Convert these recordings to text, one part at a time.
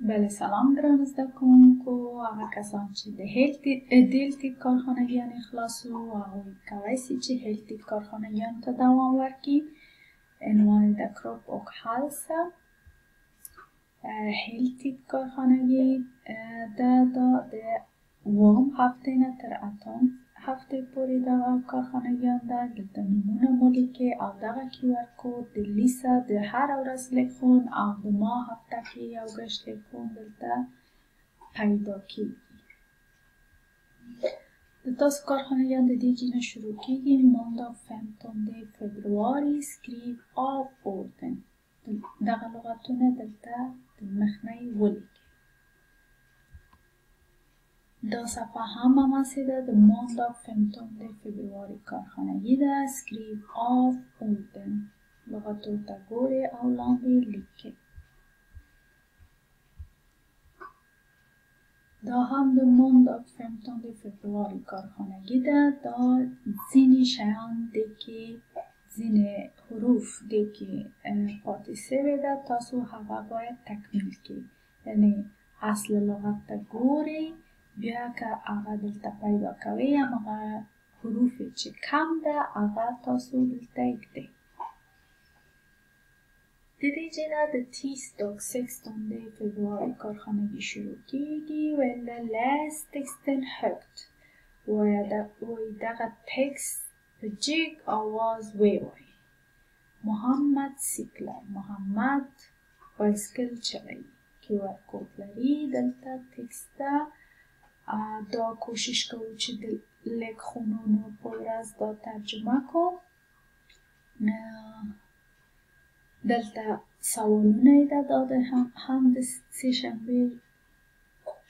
بله سلام ګران زده کوونکو. هغه کسان چې د هیلتید کارخانګیان خلاصو هغوی کولی سي چې هیلتید کارخانګیان ته دوام ورکړي. عنوان دکروپ och hälsa. هیلتید کارخانگی د اووم هفته نه تر اتم هفته پورې دغه کارخانګیان ده. دلته نومونه مو لیکئ او دغه QR کود د لیسه د هر ورځ لیکخون او د ماه هفته کې یو ګشت لیکخون دلته پیدا کیږي. د تاسو کارخانګیان د دې جینه شروع کیږي. مانdag 15 februari skriv av orden. دغه لغتونه دلته د مخنی ولیکئ. دا صفحه هم هماسې ده. د مانdag 15 februari کارخانگی ده. skriv av orden. لغتو ته ګورئ او لاندې لیکئ. دا هم د مانdag 15 februari کارخانگی ده. دا ځینې شیان دی که ځینې حروف دی که پاتې سوی ده، تاسو هغه باید تکمیل کړئ. یعنی اصل لغت ته ګورئ، بیا که هغه دلته پیدا کوئ همغه حروف چې کم ده هغه تاسو دلته ایږدئ. د دې جینه د tisdag 16 februari کارخانگی شروع کیږي. ولی läs texten högt. وای دغه تکست په جیگ آواز ووایئ. محمد سیکلر. محمد بایسکل چلوي. QR کود لري دلته تکست ده. دا کوشش کوو چې د لیکخونونو په ورځ دا ترجمه کو. دلته سوالونه ده. دا هم د سه شنبه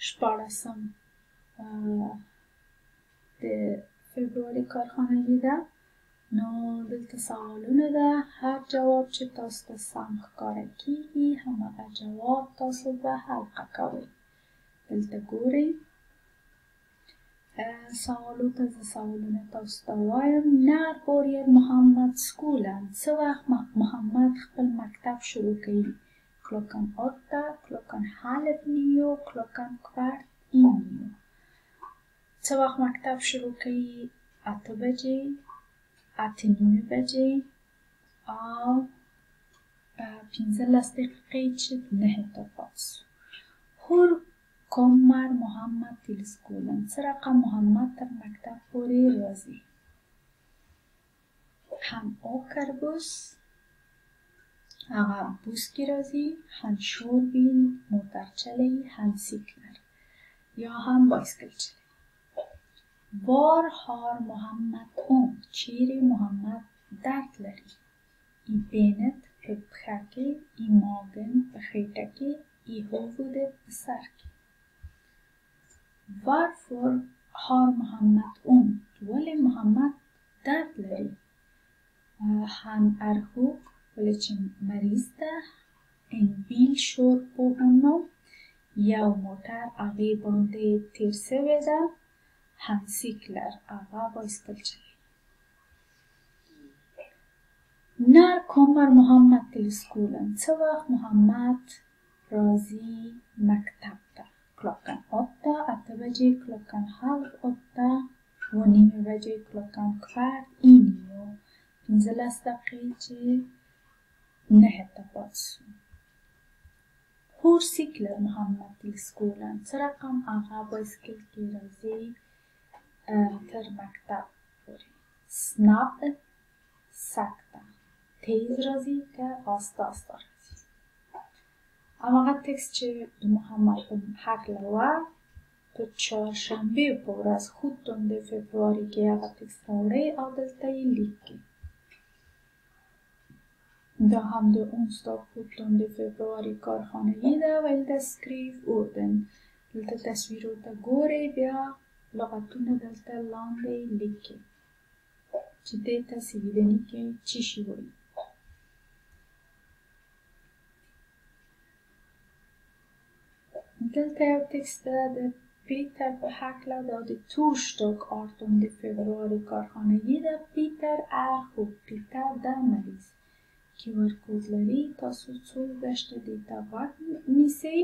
14 د فبرواري کارخانگی ده. نو دلته سوالونه ده. هر جواب چې تاسو ته سم ښکاره کیږي همغه جواب تاسو به حلقه کوئ. دلته ګورئ. سوالونه تاسو ته وایم. när börjar محمد skolan. څه وخت محمد خپل مکتب شروع کوي؟ klockan 8, klockan 8:30, klockan 8:15. څه وخت مکتب شروع کوي؟ 8 بجې، 8:30 بجې او 15 دقیقې چې 9 تا پاس. هر kommer محمد till skolan. څه رقم محمد تر مکتب پورې راځي؟ han åker buss. هغه بوس کې راځي. han kör bil. موټر چلوي. han cyklar. یا هم بایسکل چلوي. var har محمد ont. چیرې محمد درد لري؟ i benet په پښه کې، i magen په خېټه کې، i huvudet په سر کې. varför har محمد ont. ولی محمد درد لري؟ han är sjuk. ولی چې مریض ده. en bil kör på honom. یو موټر هغې باندې تیر سوی ده. han cyklar. هغه بایسکل چلوي. när kommer محمد till skolan. څه وخت محمد راځي مکتب ته؟ klockan 8, 8 بجې، klockan 7:30 و نیم بجې، klockan 8:15. 15 دقیقې چې 9 تا پاس. hur cyklar محمد till skolan. څه رقم هغه بایسکل کې راځي تر مکتب پورې؟ snabb، sakta. تیز راځي که آسته آسته راځي. هماغه تکست چې د محمد په هکله وه په چهارشنبې په ورځ 17 فبرواري کې هغه تکست راوړئ او دلته یې لیکئ. دا هم د onsdag 17 februari کارخانگی ده. ولی ده skriv orden. دلته تصویرو ته ګورئ، بیا لغتونه دلته لاندې لیکئ چې دې ته سویدني کې چی شي وایي. دلته یو تکست ده د پیتر په هکله. دا د torsdag 18 februari کارخانگی ده. پیتر är sjuk. پیتر ده مریض. QR کود لري. تاسو څو ګشته دې ته غوږ نیسئ.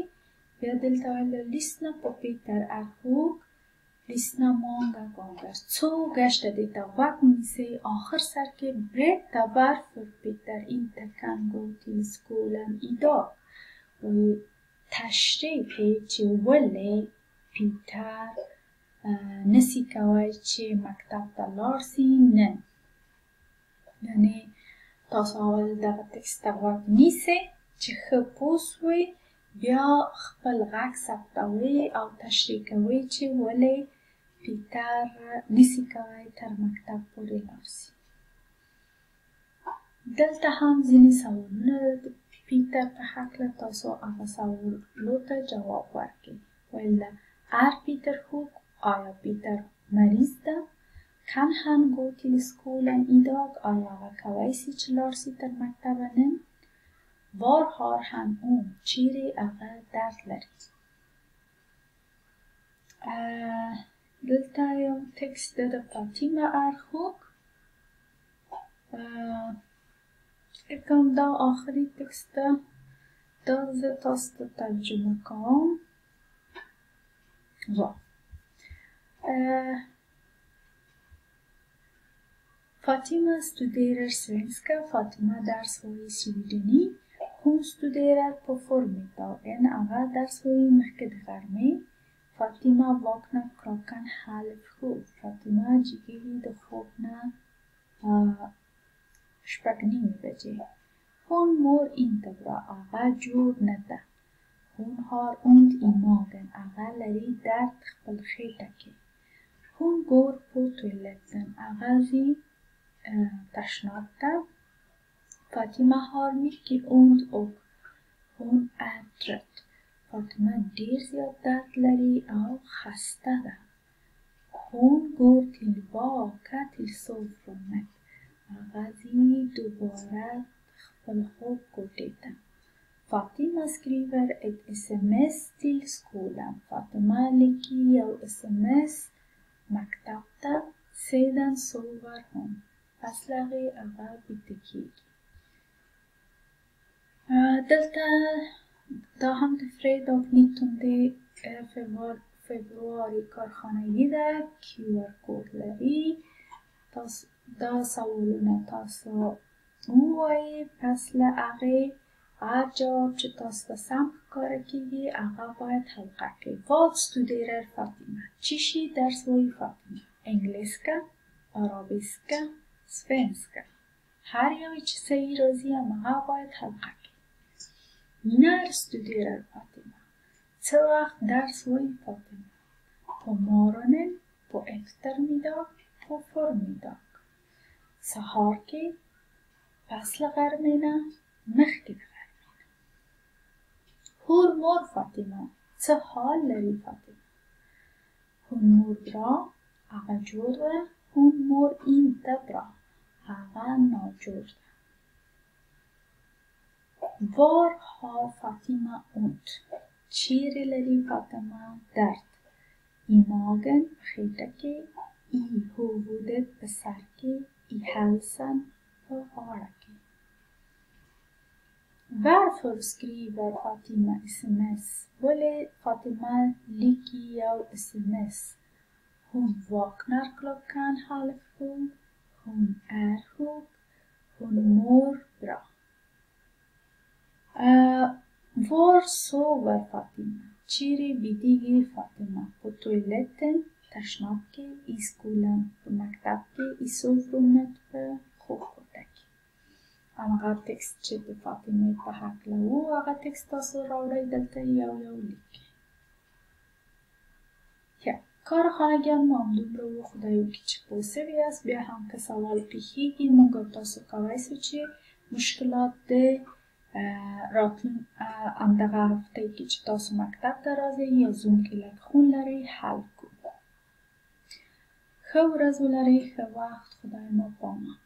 بیا دلته ویل لیسنا په پیتر اخوک لیسنا många gånger så gashta detta vagnse آخر سر که berätta varför Peter inte kan gå till skolan idag و تشریح چې ولې پیتر نسی کوي چې مکتب ته لاړ سي نن یعنی تاسو اول دغه تکست ته غوږ نیسئ چې ښه پوه سوئ بیا خپل غږ ثبتوئ او تشریح کوئ چې ولې پیتر نسی کوي تر مکتب پورې لاړ سي دلته هم ځینې سوالونه د پیتر په هکله تاسو هغه سوالو ته جواب ورکړئ ویل ده är Peter sjuk? آیا پیتر مریض ده؟ kan han gå till skolan idag? آیا هغه کولی سي چې لاړ سي تر مکتبه نن؟ var har han ont? چیرې هغه درد لري؟ دلته یو تکست ده د فاطمه ارخوک فکر کوم دا آخري تکست ده دا زه تاسو ته ترجمه کوم Fatima studerar svenska. Fatima ders var i Swedeni. Hon studerar på förmiddagen. Aga ders var i Mekkedgarmi. Fatima vaknar klockan 6:30. Fatima gick vid خوابنا 6:30 بجه. Hon mår inte bra. Aga jord nada. Hon har ont i magen. Aga لري درد خپل خیټه کې. Hon går på toaletten. Aga ځي تشناب ته. Fatima har mycket ont och hon är trött. Fatima ډیر زیات درد لري او خسته ده. Hon går tillbaka till sovrummet. Aga ځي دوباره خپل خوب کوټې ته. Fatima skriver ett sms till skolan. Fatima لیکي یو sms مکتب ته. Sedan sover hon. پس لغې هغه بیده کېږي. دلته دا هم د fredag 19 februari کارخانگی ده. QR کود لري. دا سوالونه تاسو ووایئ. پس له هغې هر جواب چې تاسو ته سم ښکاره کېږي هغه باید حلقه کړئ. Vad studerar Fatima? چی شي درس وایي فاطمه؟ انګلیسکه، عربیسکه، svenska. هر یوی چې صحیح راځي هماغه باید حلقه کړئ. När studerar Fatima? څه وخت درس وایي فاطمه؟ På morgonen, på eftermiddag, på förmiddag. سهار کې، پس له غرمې نه، مخکې د غرمې نه. Hur mår Fatima? څه حال لري فاطمه؟ Hon mår bra. هغه جور ده. Hon mår inte bra. هغه ناجور ده. Var har Fatima ont? چیرې لري فاطمه درد؟ I magen په خیټه کې. I huvudet په سر کې. I halsen په غاړه کې. Varför skriver Fatima sms? ولې فاطمه لیکي یو sms؟ Hon vaknar klockan 6:30. Hon är sjuk. Hon mår bra. Var sover Fatima? چیرې بیدیږي فاطمه؟ På toaletten تشناب کې. I skolan په مکتب کې. I sovrummet په خوب کوټه کې. هماغه تکست چې د فاطمې په هکله و هغه تکست تاسو راوړئ دلته یو یو لیکئ. کارخانګیان مو همدومره و. خدای وکړي چې پوه سوي یاست. بیا هم که سوال پیښیږي موږ او تاسو کولی سو چې مشکلات د همدغه هفتې کې چې تاسو مکتب ته راځئ یا زوم کې لږ خون لرئ حل کړو. ښه ورځ ولرئ. ښه وخت. خدای مو پامان.